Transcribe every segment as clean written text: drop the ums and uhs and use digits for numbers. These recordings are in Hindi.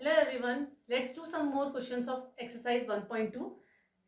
Hello everyone, let's do some more questions of exercise 1.2.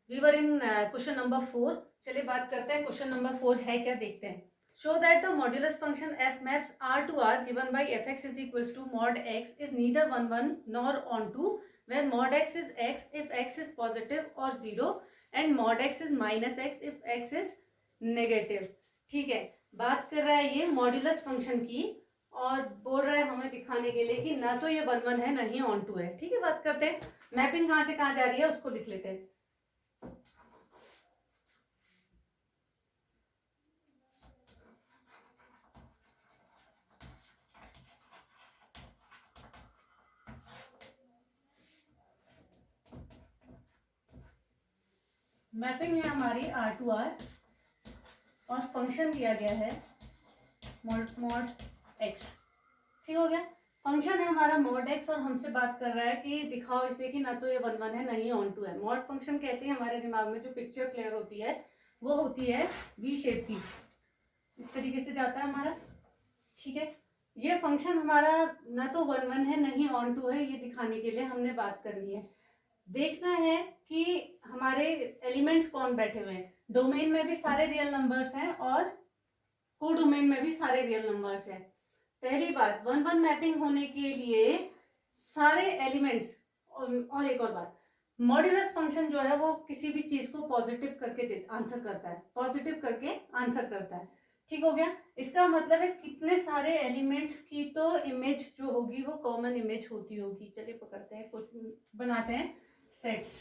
We were in question number 4. चलिए बात करते हैं क्वेश्चन नंबर 4 है क्या देखते हैं. Show that the modulus function f maps r to r given by fx is equals to mod x is neither 1 1 nor onto where mod x is x if x is positive or 0 and mod x is minus x if x is negative. ठीक है, बात कर रहा है ये मॉड्यूलस फंक्शन की और बोल रहा है हमें दिखाने के लिए कि ना तो ये 1 1 है ना ही ऑन टू है. ठीक है, बात करते हैं मैपिंग कहाँ से कहाँ जा रही है उसको लिख लेते हैं. मैपिंग है हमारी r टू r और फंक्शन दिया गया है मॉड x. ठीक हो गया, फंक्शन है हमारा मॉड x और हमसे बात कर रहा है कि दिखाओ इसे कि ना तो ये 1 1 है ना ही ऑन टू है. मॉड फंक्शन कहते हैं हमारे दिमाग में जो पिक्चर क्लियर होती है वो होती है वी शेप की, इस तरीके से जाता है हमारा. ठीक है, ये फंक्शन हमारा ना तो 1 1 है ना ही ऑन टू है, ये दिखाने के लिए हमने बात करनी है. देखना है कि हमारे एलिमेंट्स कौन बैठे हुए हैं. डोमेन में भी सारे रियल नंबर्स हैं और को डोमेन में भी सारे रियल नंबर्स हैं. पहली बात, 1 1 मैपिंग होने के लिए सारे एलिमेंट्स और एक और बात, मॉड्यूलस फंक्शन जो है वो किसी भी चीज को पॉजिटिव करके आंसर करता है, पॉजिटिव करके आंसर करता है. ठीक हो गया, इसका मतलब है कितने सारे एलिमेंट्स की तो इमेज जो होगी वो कॉमन इमेज होती होगी. चलिए पकड़ते हैं, कुछ बनाते हैं सेट्स.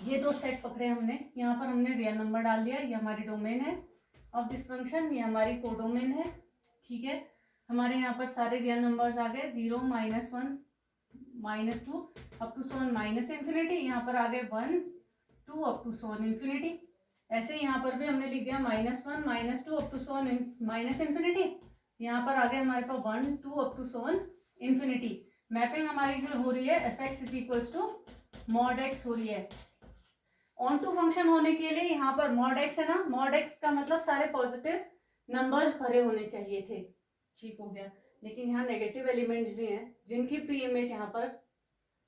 ये दो सेट पकड़े हमने, यहाँ पर हमने रियल नंबर डाल दिया, ये हमारी डोमेन है ऑफ दिस फंक्शन, ये हमारी कोडोमेन है. ठीक है, हमारे यहाँ पर सारे रियल नंबर्स आ गए, 0 -1 -2 up to so on minus infinity. यहाँ पर आ गए 1 2 अप टू सोन इन्फिनिटी. ऐसे यहाँ पर भी हमने लिख दिया -1 -2 up to so on minus infinity. यहाँ पर आ गए हमारे पास 1 2 up to so on infinity. Mapping हमारी जो हो रही है f x is equals to mod x हो रही है. ऑन टू फंक्शन होने के लिए यहाँ पर मॉड एक्स है ना, मॉड एक्स का मतलब सारे पॉजिटिव नंबर्स भरे होने चाहिए थे. ठीक हो गया, लेकिन यहाँ नेगेटिव एलिमेंट्स भी हैं जिनकी प्री इमेज यहाँ पर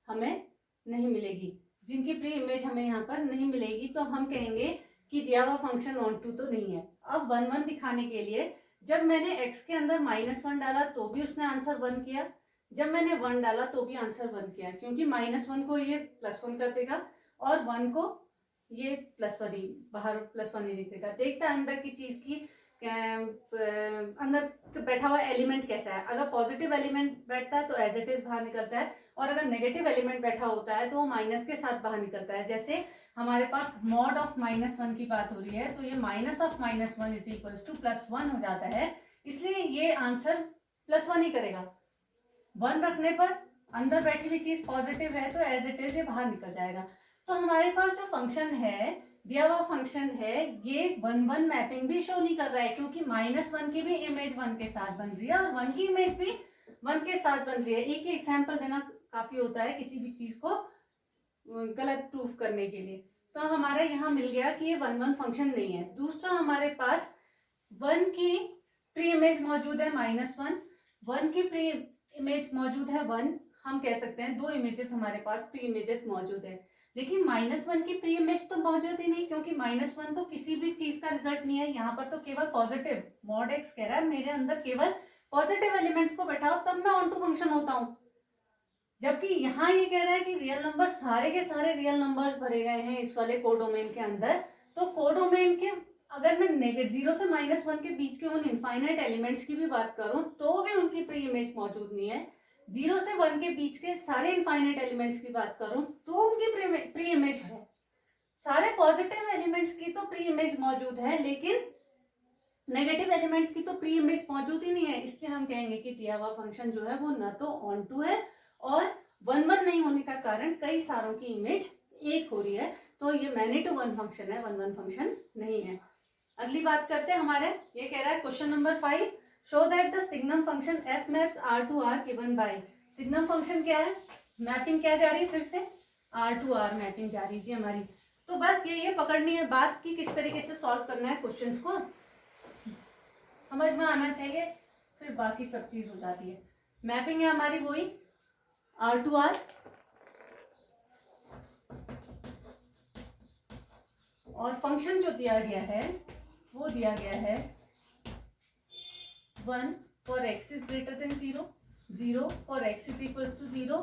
हमें नहीं मिलेगी. जिनकी प्री इमेज हमें यहाँ पर नहीं मिलेगी तो हम कहेंगे कि दिया हुआ फंक्शन ऑन टू तो नहीं है. अब 1 1 दिखाने के लिए जब मैंने x के अंदर -1 डाला तो भी उसने आंसर 1 किया, जब मैंने 1 डाला तो भी आंसर 1 किया, क्योंकि -1 को ये +1 कर देगा और 1 को ये +1 ही बाहर +1 ही दिखेगा. देखता है अंदर की चीज की अंदर बैठा हुआ एलिमेंट कैसा है. अगर पॉजिटिव एलिमेंट बैठता है तो एज इट इज बाहर निकलता है और अगर नेगेटिव एलिमेंट बैठा होता है तो वो माइनस के साथ बाहर निकलता है. जैसे हमारे पास मॉड ऑफ -1 की बात हो रही है तो ये minus of -1 is equals to +1 हो जाता है, इसलिए ये आंसर +1 ही करेगा. 1 रखने पर अंदर बैठी हुई चीज पॉजिटिव है तो एज इट इज ये बाहर निकल जाएगा. तो हमारे पास जो फंक्शन है, दिया हुआ फंक्शन है, ये 1 1 मैपिंग भी शो नहीं कर रहा है, क्योंकि -1 की भी इमेज 1 के साथ बन रही है और 1 की इमेज भी 1 के साथ बन रही है. एक ही एग्जाम्पल देना काफी होता है किसी भी चीज को गलत प्रूफ करने के लिए. तो हमारा यहाँ मिल गया कि ये 1 1 फंक्शन नहीं है. दूसरा, हमारे पास 1 की प्री इमेज मौजूद है -1, 1 की प्री इमेज मौजूद है 1. हम कह सकते हैं दो इमेजेस हमारे पास प्री इमेजेस मौजूद है, लेकिन -1 की प्री इमेज तो मौजूद ही नहीं, क्योंकि -1 तो किसी भी चीज का रिजल्ट नहीं है. यहाँ पर तो केवल पॉजिटिव, मॉड एक्स कह रहा है मेरे अंदर केवल पॉजिटिव एलिमेंट्स को बैठाओ तब मैं ऑन टू फंक्शन होता हूँ. जबकि यहाँ ये कह रहा है कि रियल नंबर सारे के सारे रियल नंबर्स भरे गए हैं इस वाले कोडोमेन के अंदर. तो कोडोमेन के अगर मैं -0 से -1 के बीच के उन इनफाइनाइट एलिमेंट्स की भी बात करूं तो भी उनकी प्री इमेज मौजूद नहीं है. 0 से 1 के बीच के सारे इनफाइनाइट एलिमेंट्स की बात करूं तो उनकी प्री इमेज है. सारे पॉजिटिव एलिमेंट्स की तो प्री इमेज मौजूद है, लेकिन नेगेटिव एलिमेंट्स की तो प्री इमेज मौजूद ही नहीं है. इसलिए हम कहेंगे कि दिया हुआ फंक्शन जो है वो न तो ऑन टू है और 1 1 नहीं होने का कारण कई सारों की इमेज एक हो रही है. तो ये मैनी टू 1 फंक्शन है, 1 1 फंक्शन नहीं है. अगली बात करते हैं हमारे, ये कह रहा है question number 5, show that the signum function f maps r to r given by. Signum function क्या है, मैपिंग क्या जा रही है, फिर से r टू r मैपिंग जा रही है हमारी. तो बस ये पकड़नी है बात कि किस तरीके से सॉल्व करना है क्वेश्चंस को, समझ में आना चाहिए, फिर बाकी सब चीज हो जाती है. मैपिंग है हमारी वही R2R और फंक्शन जो दिया गया है वो दिया गया है 1 for x is greater than 0, 0 for x is equals to 0,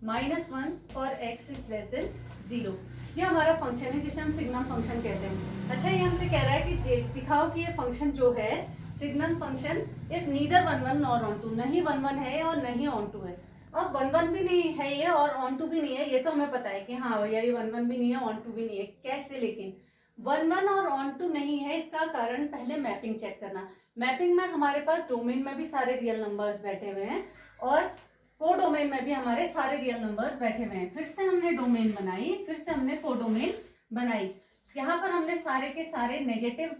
-1 for x is less than 0। ये हमारा फंक्शन है जिसे हम सिग्नम फंक्शन कहते हैं। अच्छा, ये हमसे कह रहा है कि दिखाओ कि ये फंक्शन जो है signum function is neither 1 1 nor onto, नहीं 1 1 है और नहीं ऑन टू है। अब 1 1 भी नहीं है ये और ऑन टू भी नहीं है, ये तो हमें पता है कि हाँ भैया ये 1 1 भी नहीं है ऑन टू भी नहीं है। कैसे? लेकिन 1 1 और ऑन टू नहीं है, इसका कारण पहले मैपिंग चेक करना। मैपिंग में हमारे पास डोमेन में भी सारे रियल नंबर्स बैठे हुए हैं और को डोमेन में भी हमारे सारे रियल नंबर्स बैठे हुए हैं। फिर से हमने डोमेन बनाई, फिर से हमने को डोमेन बनाई। यहाँ पर हमने सारे के सारे negative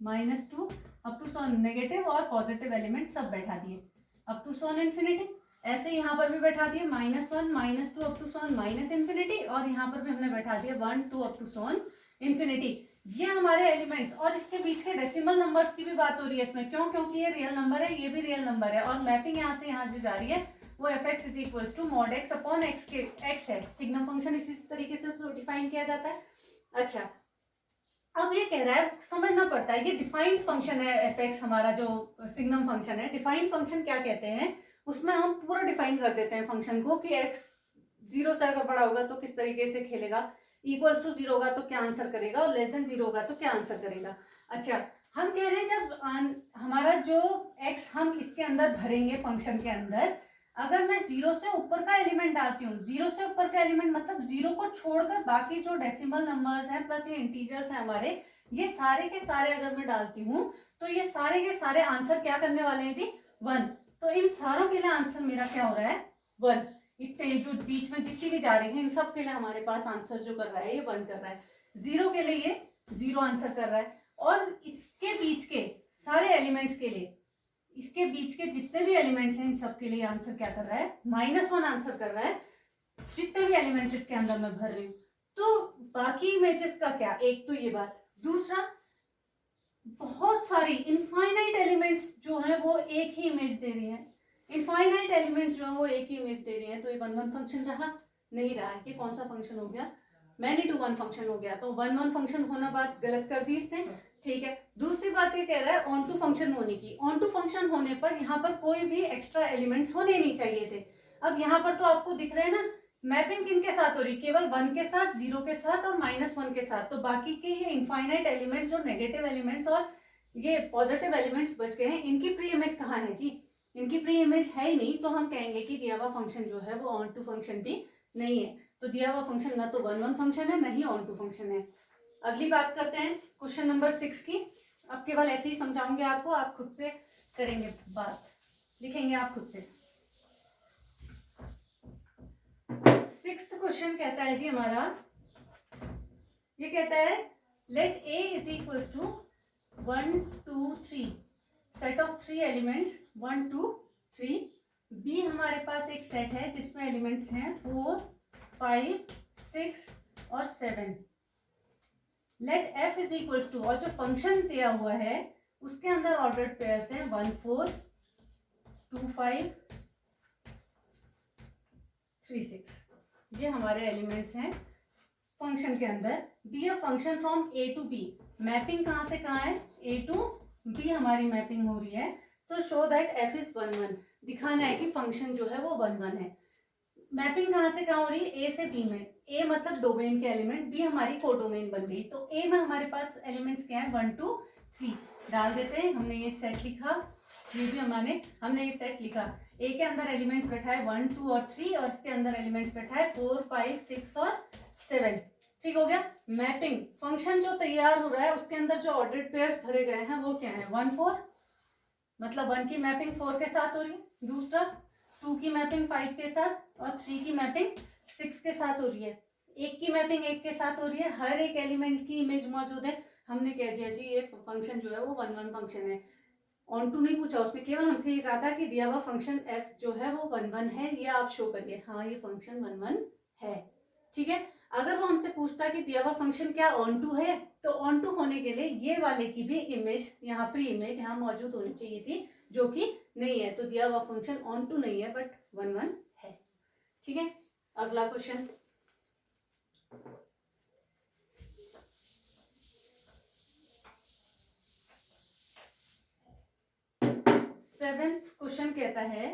-2 up to so on negative और पॉजिटिव एलिमेंट सब बैठा दिए अप टू सॉन इन्फिनिटी। ऐसे यहाँ पर भी बैठा दिए -1 -2 अप टू सॉन -इन्फिनिटी और यहाँ पर भी हमने बैठा दिया 1 2 अप टू सॉन इन्फिनिटी। ये हमारे एलिमेंट्स और इसके बीच के डेसिमल नंबर्स की भी बात हो रही है इसमें। क्यों? क्योंकि ये रियल नंबर है, ये भी रियल नंबर है और मैपिंग यहाँ से यहाँ जो जा रही है वो fx is equals to mod x upon x के x है। सिग्नम फंक्शन इसी तरीके से डिफाइन किया जाता है। अच्छा, अब ये कह रहा है, समझना पड़ता है, ये डिफाइंड फंक्शन है fx हमारा जो सिग्नम फंक्शन है। डिफाइंड फंक्शन क्या कहते हैं? उसमें हम पूरा डिफाइन कर देते हैं फंक्शन को कि x 0 से अगर बड़ा होगा तो किस तरीके से खेलेगा, इक्वल्स टू 0 होगा तो क्या आंसर करेगा और लेस देन 0 होगा तो क्या आंसर करेगा। अच्छा, हम कह रहे हैं जब हमारा जो x हम इसके अंदर भरेंगे फंक्शन के अंदर, अगर मैं 0 से ऊपर का एलिमेंट डालती हूँ, 0 से ऊपर का एलिमेंट मतलब 0 को छोड़कर बाकी जो डेसिमल नंबर्स हैं प्लस ये इंटीजर्स हैं हमारे, ये सारे के सारे अगर मैं डालती हूँ तो ये सारे के सारे आंसर क्या करने वाले हैं जी? 1। तो इन सारों के लिए आंसर मेरा क्या हो रहा है? 1। इतने जो बीच में जितनी भी जा रही है इन सब के लिए हमारे पास आंसर जो कर रहा है ये 1 कर रहा है। 0 के लिए ये 0 आंसर कर रहा है और इसके बीच के सारे एलिमेंट्स के लिए, इसके बीच के जितने भी एलिमेंट्स हैं इन सब के लिए आंसर क्या कर रहा है? -1 आंसर कर रहा है, जितने भी एलिमेंट्स इसके अंदर मैं भर रही हूँ। तो बाकी इमेजेस का क्या? एक तो ये बात, दूसरा बहुत सारी इनफाइनाइट एलिमेंट्स जो हैं वो एक ही इमेज दे रही हैं। इनफाइनाइट एलिमेंट्स जो है वो एक ही इमेज दे रही हैं, तो ये 1 1 फंक्शन रहा नहीं रहा। ये कौन सा फंक्शन हो गया? मैनी टू 1 फंक्शन हो गया। तो 1 1 फंक्शन होना बात गलत कर दी इसने, ठीक है। दूसरी बात ये कह रहा है ऑन टू फंक्शन होने की। ऑन टू फंक्शन होने पर यहाँ पर कोई भी एक्स्ट्रा एलिमेंट्स होने नहीं चाहिए थे। अब यहाँ पर तो आपको दिख रहे हैं ना, मैपिंग किन के साथ हो रही है? केवल 1 के साथ, 0 के साथ और -1 के साथ। तो बाकी के ये इनफाइनाइट एलिमेंट्स जो नेगेटिव एलिमेंट्स और ये पॉजिटिव एलिमेंट्स बच गए हैं, इनकी प्री इमेज कहाँ है जी? इनकी प्री इमेज है ही नहीं, तो हम कहेंगे कि दिया हुआ फंक्शन जो है वो ऑन टू फंक्शन भी नहीं है। तो दिया हुआ फंक्शन ना तो 1 1 फंक्शन है, ना ही ऑन टू फंक्शन है। अगली बात करते हैं क्वेश्चन नंबर 6 की। अब केवल ऐसे ही समझाऊंगे आपको, आप खुद से करेंगे बात, लिखेंगे आप खुद से। 6th क्वेश्चन कहता है जी हमारा, ये कहता है let a is equals to 1 2 3 set of 3 elements 1 2 3। b हमारे पास एक सेट है जिसमें एलिमेंट्स हैं 4 5 6 और 7। Let f is equals to, और जो फंक्शन दिया हुआ है उसके अंदर ऑर्डर्ड पेयर्स हैं 1 4 2 5 3 6। ये हमारे एलिमेंट्स हैं फंक्शन के अंदर। Be a function from A to B. Mapping कहाँ से कहाँ है? ए टू बी हमारी मैपिंग हो रही है। तो शो दैट एफ इज 1 1, दिखाना है कि फंक्शन जो है वो 1 1 है। मैपिंग कहाँ से कहाँ हो रही है? ए से बी में। ए मतलब डोमेन के एलिमेंट, बी हमारी को डोमेन बन गई। तो ए में हमारे पास एलिमेंट्स क्या है? 1 2 3 डाल देते हैं। हमने ये सेट लिखा, ये भी हमने ये सेट लिखा। ए के अंदर एलिमेंट्स बैठा है 1 2 और 3 और इसके अंदर एलिमेंट्स बैठा है 4 5 6 और 7। ठीक हो गया। मैपिंग फंक्शन जो तैयार हो रहा है उसके अंदर जो ऑर्डर्ड पेयर्स भरे गए हैं वो क्या है? 1 4, मतलब 1 की मैपिंग 4 के साथ हो रही है, दूसरा 2 की मैपिंग 5 के साथ और 3 की मैपिंग 6 के साथ हो रही है, एक की मैपिंग 1 के साथ हो रही है। हर एक एलिमेंट की इमेज मौजूद है। हमने कह दिया जी ये फंक्शन जो है वो 1 1 फंक्शन है। ऑन टू नहीं पूछा उसने, केवल हमसे ये कहा था कि दिया हुआ फंक्शन f जो है वो 1 1 है, ये आप शो करिए। हाँ ये फंक्शन 1 1 है, ठीक है। अगर वो हमसे पूछता कि दिया हुआ फंक्शन क्या ऑन टू है, तो ऑन टू होने के लिए ये वाले की भी इमेज यहाँ प्री इमेज यहाँ मौजूद होनी चाहिए थी, जो कि नहीं है। तो दिया हुआ फंक्शन ऑन टू नहीं है बट 1 1 है। ठीक है, अगला क्वेश्चन। सेवेंथ क्वेश्चन कहता है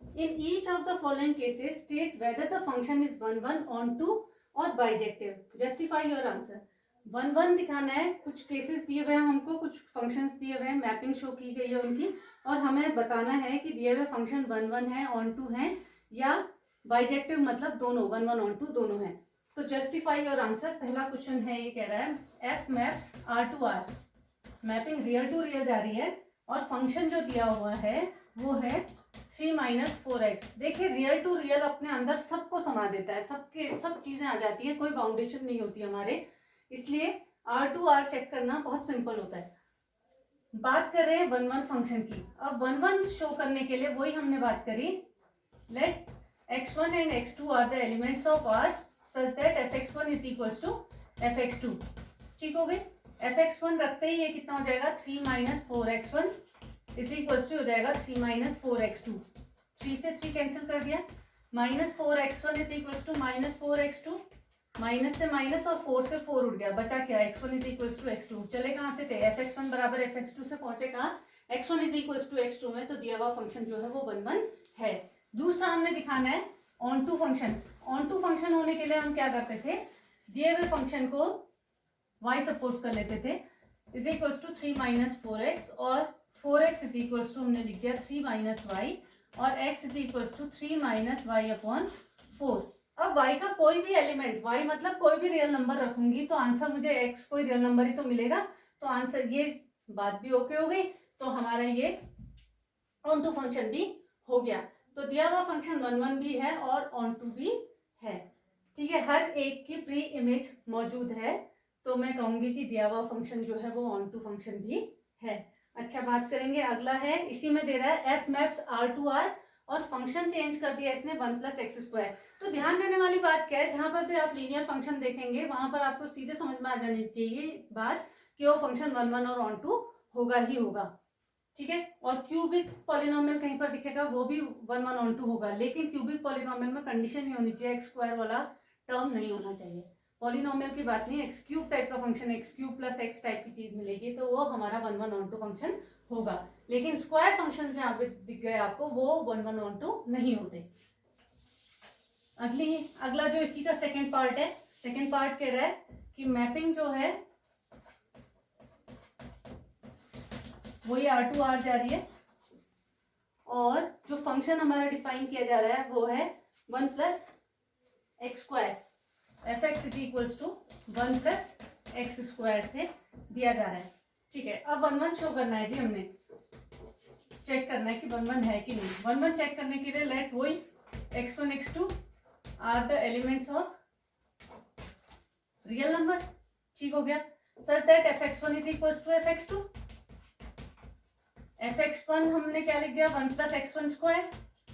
in each of the following cases state whether the function is 1 1 onto और बाइजेक्टिव, जस्टिफाई योर आंसर। 1 1 दिखाना है, कुछ केसेस दिए हुए हैं हमको, कुछ फंक्शंस दिए हुए हैं, मैपिंग शो की गई है उनकी, और हमें बताना है कि दिए हुए फंक्शन 1 1 है, ऑन टू है, या बाइजेक्टिव मतलब दोनों 1 1 ऑन टू दोनों है। तो जस्टिफाई योर आंसर। पहला क्वेश्चन है, ये कह रहा है f maps R to R, mapping real to real जा रही है, और फंक्शन जो दिया हुआ है वो है 3 - 4x। देखिए रियल टू रियल अपने अंदर सबको समा देता है, सब चीजें आ जाती हैं, कोई बाउंडेशन नहीं होती हमारे, इसलिए आर टू आर चेक करना बहुत सिंपल होता है। बात कर रहे हैं 1 1 फंक्शन की। अब 1 1 शो करने के लिए वही हमने बात करी, let x1 and x2 are the elements of R such that fx1 is equals to fx2। ठीक हो गई। fx1 रखते ही ये कितना हो जाएगा, 3 - 4x1 इज इक्वल्स टू हो जाएगा 3 - 4x2। 3 से 3 कैंसिल कर दिया, -4x1 is equals to -4x2, minus से माइनस और 4 से 4 उठ गया, बचा क्या, x1 is equals to x2। चले कहाँ से थे, fx1 बराबर fx2 से पहुंचे कहाँ, x1 is equals to x2 में, तो दिया हुआ फंक्शन जो है वो 1 1 है। दूसरा हमने दिखाना है onto function. Onto function होने के लिए हम क्या करते थे, दिए हुए फंक्शन को y सपोज कर लेते थे, इज इक्वल्स टू 3 - 4x, और 4x इज इक्वल्स टू हमने लिख दिया 3 - y, और x is equals to 3 - y upon 4। अब y का कोई भी एलिमेंट, y मतलब कोई भी रियल नंबर रखूंगी तो आंसर मुझे x कोई रियल नंबर ही तो मिलेगा, तो आंसर, ये बात भी ओके हो गई, तो हमारा ये ऑन टू फंक्शन भी हो गया। तो दिया हुआ फंक्शन 1 1 भी है और ऑन टू भी है। ठीक है, हर एक की प्री इमेज मौजूद है, तो मैं कहूंगी कि दिया हुआ फंक्शन जो है वो ऑन टू फंक्शन भी है। अच्छा, बात करेंगे, अगला है, इसी में दे रहा है f maps R to R, और फंक्शन चेंज कर दिया इसने 1 + x²। तो ध्यान देने वाली बात क्या है, जहां पर भी आप लीनियर फंक्शन देखेंगे वहां पर आपको सीधे समझ में आ जानी चाहिए बात कि वो फंक्शन 1 1 और ऑन टू होगा ही होगा। ठीक है, और क्यूबिक पॉलिनोमियल कहीं पर दिखेगा वो भी 1 1 ऑन टू होगा, लेकिन क्यूबिक पॉलिनोमियल में कंडीशन ही होनी चाहिए, x² वाला टर्म नहीं होना चाहिए। पॉलिनोमियल की बात नहीं, x³ टाइप का फंक्शन, x³ + x टाइप की चीज मिलेगी, तो वो हमारा 1 1 ऑन टू फंक्शन होगा। लेकिन स्क्वायर फंक्शन जहाँ पे दिख गए आपको वो 1 1 ऑन टू नहीं होते। अगला जो इसी का सेकंड पार्ट है, सेकंड पार्ट कह रहा है कि मैपिंग जो है वही R2 R जा रही है, और जो फंक्शन हमारा डिफाइन किया जा रहा है वो है 1 + x², fx is equals to 1 + x² से दिया जा रहा है। ठीक है, अब 1 1 शो करना है जी, हमने चेक करना है कि 1 1 है कि नहीं। 1 1 चेक करने के लिए लेट वही x1 x2 are the elements of real number. ठीक हो गया, such that fx1 is equals to fx2। fx1 हमने क्या लिख दिया, 1 + x1²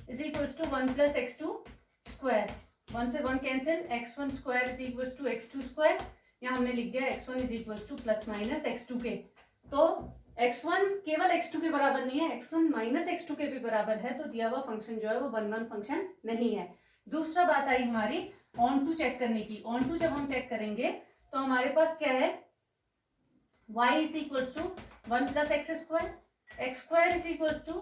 is equals to 1 + x2²। 1 से 1 cancel, x1² is equals to x2²। यहाँ हमने लिख दिया x1 is equals to ± x2 के। तो x1 केवल x2 के बराबर नहीं है, x1 - x2 के भी बराबर है, तो दिया हुआ फंक्शन जो है वो 1 1 फंक्शन नहीं है। दूसरा बात आई हमारी ऑन टू चेक करने की। ऑन टू जब हम चेक करेंगे तो हमारे पास क्या है, y is equals to 1 + x², x² is equals to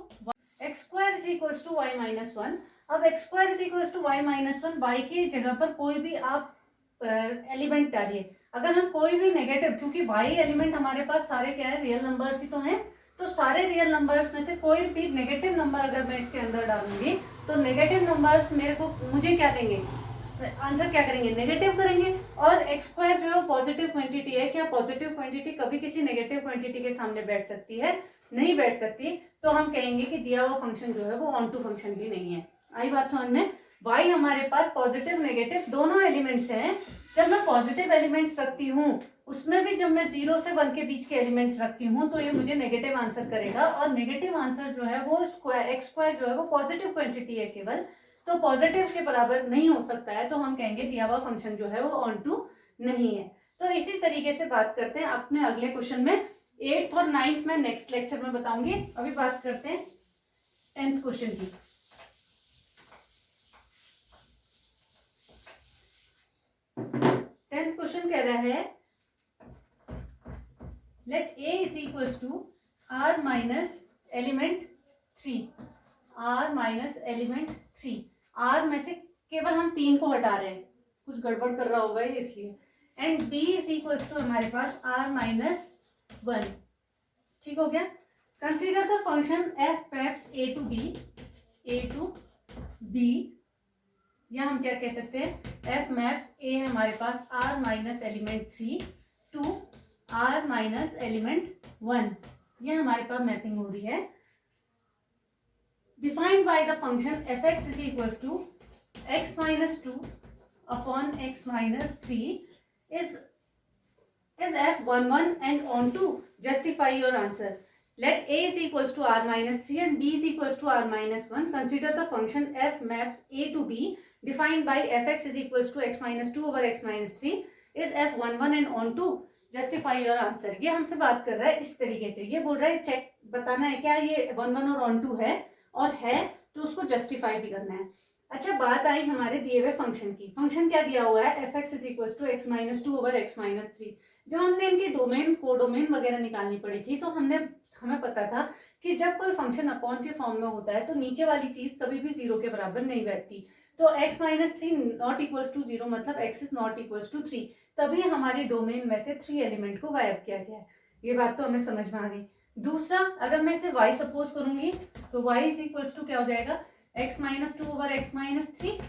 x² is equals to y - 1। अब x² is equals to y - 1, y की जगह पर कोई भी आप एलिमेंट डालिए। अगर हम कोई भी नेगेटिव, क्योंकि y एलिमेंट हमारे पास सारे क्या है, रियल नंबर्स ही तो हैं, तो सारे रियल नंबर्स में से कोई भी नेगेटिव नंबर अगर मैं इसके अंदर डालूंगी तो नेगेटिव नंबर्स मुझे क्या देंगे, आंसर क्या करेंगे, नेगेटिव करेंगे। और x² जो है पॉजिटिव क्वांटिटी है, क्या पॉजिटिव क्वांटिटी कभी किसी नेगेटिव क्वांटिटी के सामने बैठ सकती है, नहीं बैठ सकती, तो हम कहेंगे कि दिया हुआ फंक्शन जो है वो ऑन टू फंक्शन भी नहीं है। आई बात समझ में। y हमारे पास पॉजिटिव नेगेटिव दोनों एलिमेंट्स हैं। जब मैं पॉजिटिव एलिमेंट्स रखती हूँ उसमें भी जब मैं 0 से 1 के बीच के एलिमेंट्स रखती हूँ तो ये मुझे नेगेटिव आंसर करेगा, और नेगेटिव आंसर जो है वो x² जो है वो पॉजिटिव क्वांटिटी है केवल, तो पॉजिटिव के बराबर नहीं हो सकता है, तो हम कहेंगे दिया हुआ फंक्शन जो है वो ऑन टू नहीं है। तो इसी तरीके से बात करते हैं अपने अगले क्वेश्चन में। 8th और 9th में नेक्स्ट लेक्चर में बताऊंगी, अभी बात करते हैं 10th क्वेश्चन की। फंक्शन कह रहा है let a is equals to r minus element 3, r minus element 3। r में से केवल हम 3 को हटा रहे हैं, कुछ गड़बड़ कर रहा होगा ये इसलिए। And b is equals to हमारे पास r माइनस 1। ठीक हो गया। Consider the function f maps a to b, या हम क्या कह सकते हैं, f मैप्स a है हमारे पास r minus element 3 to r minus element 1, ये हमारे पास मैपिंग हो रही है। Defined by the function f(x) is equals to x minus 2 upon x minus 3 is f(11) and on to justify your answer. Let a is equals to r minus 3 and b is equals to r minus 1. Consider the function f maps a to b defined by fx is equals to x minus 2 over x minus 3 is f(11) and on to justify your answer. ये हमसे बात कर रहा है इस तरीके से, ये बोल रहा है चेक बताना है क्या ये 1 1 और on to है, और है तो उसको जस्टिफाई भी करना है। अच्छा, बात आई हमारे दिए हुए फंक्शन की। फंक्शन क्या दिया हुआ है, f x is equal to x minus 2 over x minus 3। जब हमने इनके डोमेन कोडोमेन वगैरह निकालनी पड़ी थी तो हमें पता था कि जब कोई फंक्शन अपॉन के फॉर्म में होता है तो नीचे वाली चीज कभी भी 0 के बराबर नहीं बैठती। तो x minus 3 not equals to 0 मतलब x is not equals to 3, तभी हमारे डोमेन में से 3 एलिमेंट को गायब किया गया है। ये बात तो हमें समझ में आ गई। दूसरा, अगर मैं इसे y सपोज करूंगी तो y इज इक्वल्स टू क्या हो जाएगा, x minus 2 over x minus 3।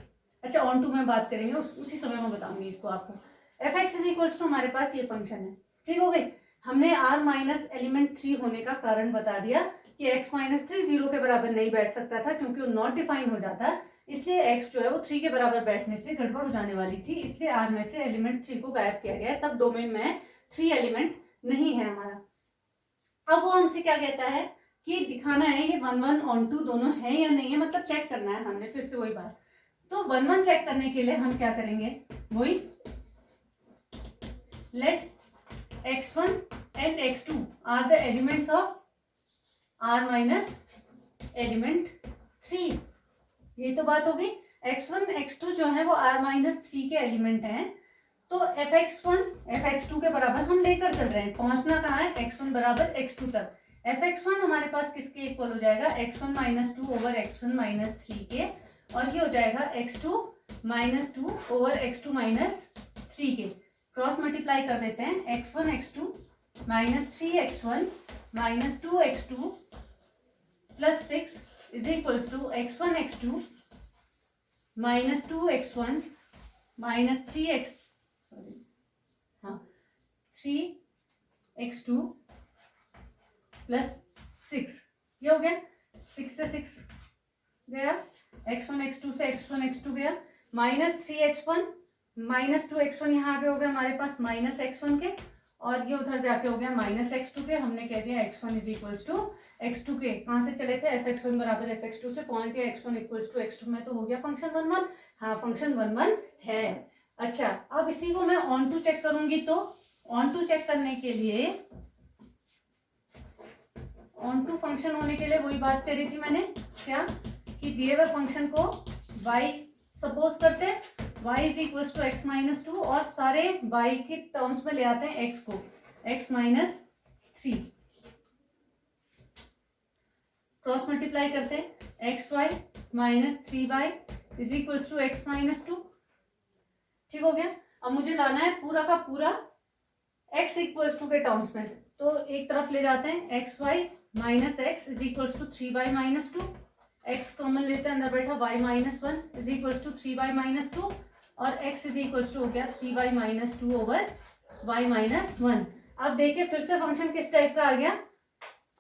अच्छा, ऑन टू में बात करेंगे, उसी समय में बताऊंगी इसको आपको। F x is equals to हमारे पास ये फंक्शन है। ठीक हो गई। हमने r माइनस एलिमेंट 3 होने का कारण बता दिया कि x माइनस 3 0 के बराबर नहीं बैठ सकता था क्योंकि वो नॉट डिफाइन हो जाता, इसलिए x जो है वो 3 के बराबर बैठने से गड़बड़ हो जाने वाली थी, इसलिए r में से एलिमेंट 3 को गायब किया गया है। तब डोमेन में 3 एलिमेंट नहीं है हमारा। अब वो हमसे क्या कहता है कि दिखाना है ये 1 1 ऑन टू दोनों है या नहीं है, मतलब चेक करना है हमने, फिर से वही बात। तो 1 1 चेक करने के लिए हम क्या करेंगे, वही let x1 and x2 are the elements of r minus element 3। ये तो बात हो गई। x1 x2 जो है वो r माइनस 3 के एलिमेंट हैं, तो fx1 fx2 के बराबर हम लेकर चल रहे हैं। पहुंचना कहाँ है, x1 बराबर x2 तक। fx1 हमारे पास किसके इक्वल हो जाएगा, x1 minus 2 over x1 minus 3 के, और ये हो जाएगा x2 minus 2 over x2 minus 3 के। क्रॉस मल्टीप्लाई कर देते हैं, x1 x2 minus 3x1 minus 2x2 plus 6 is equals to x1 x2 minus 2x1 minus 3x2 plus 6। ये हो गया, 6 से 6 गया, x1 x2 से x1 x2 गया, माइनस 3x1 माइनस 2x1 यहाँ आगे हो गया हमारे पास माइनस x1 के, और ये उधर जाके हो गया माइनस x2 के। हमने कह दिया x1 is equals to x2 के। कहाँ से चले थे, fx1 बराबर fx2 से पहुंच गए x1 इक्वल्स टू x2 में, तो हो गया फंक्शन 1 1। हाँ, फंक्शन 1 1 है। अच्छा, अब इसी को मैं ऑन टू चेक करूंगी, तो ऑन टू चेक करने के लिए, ऑन टू फंक्शन होने के लिए वही बात करी थी मैंने, क्या कि दिए हुए फंक्शन को y सपोज करते हैं, y is equals to x minus 2 और सारे y के टर्म्स में ले आते हैं x को, x माइनस 3। क्रॉस मल्टीप्लाई करते हैं, x y minus 3y is equals to x minus 2। ठीक हो गया। अब मुझे लाना है पूरा का पूरा x इक्वल्स टू के टर्म्स में, तो एक तरफ ले जाते हैं, x y minus x is equals to 3y minus 2। x common लेते हैं, अंदर बैठा y minus 1 is equals to 3y minus 2, और x इज इक्वल्स टू हो गया 3y minus 2 over y minus 1। अब देखिए फिर से फंक्शन किस टाइप का आ गया,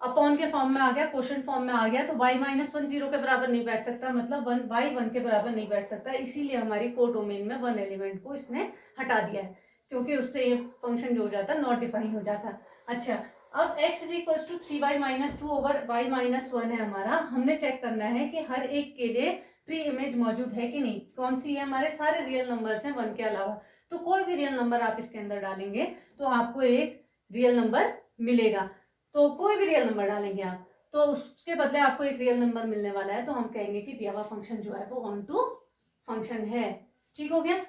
अपॉन के फॉर्म में आ गया, क्वोशिएंट फॉर्म में आ गया, तो y माइनस 1 0 के बराबर नहीं बैठ सकता, मतलब 1 y 1 के बराबर नहीं बैठ सकता, इसीलिए हमारी कोडोमेन में 1 एलिमेंट को इसने हटा दिया है, क्योंकि उससे ये फंक्शन जो हो जाता नॉट डिफाइन हो जाता। अच्छा, अब x is equals to 3y minus 2 over y minus 1 है हमारा। हमने चेक करना है कि हर एक के लिए प्री इमेज मौजूद है कि नहीं। कौन सी है, हमारे सारे रियल नंबर्स हैं 1 के अलावा, तो कोई भी रियल नंबर आप इसके अंदर डालेंगे तो आपको एक रियल नंबर मिलेगा। तो कोई भी रियल नंबर डालेंगे आप तो उसके बदले आपको एक रियल नंबर मिलने वाला है, तो हम कहेंगे कि दिया हुआ फंक्शन जो है वो ऑन टू फंक्शन है। ठीक हो गया।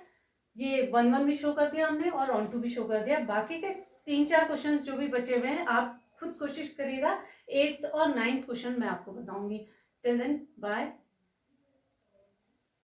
ये 1-1 भी शो कर दिया हमने और ऑन टू भी शो कर दिया। बाकी के 3-4 क्वेश्चंस जो भी बचे हुए हैं आप खुद कोशिश करिएगा। 8th और 9th क्वेश्चन मैं आपको बताऊंगी। Till then bye.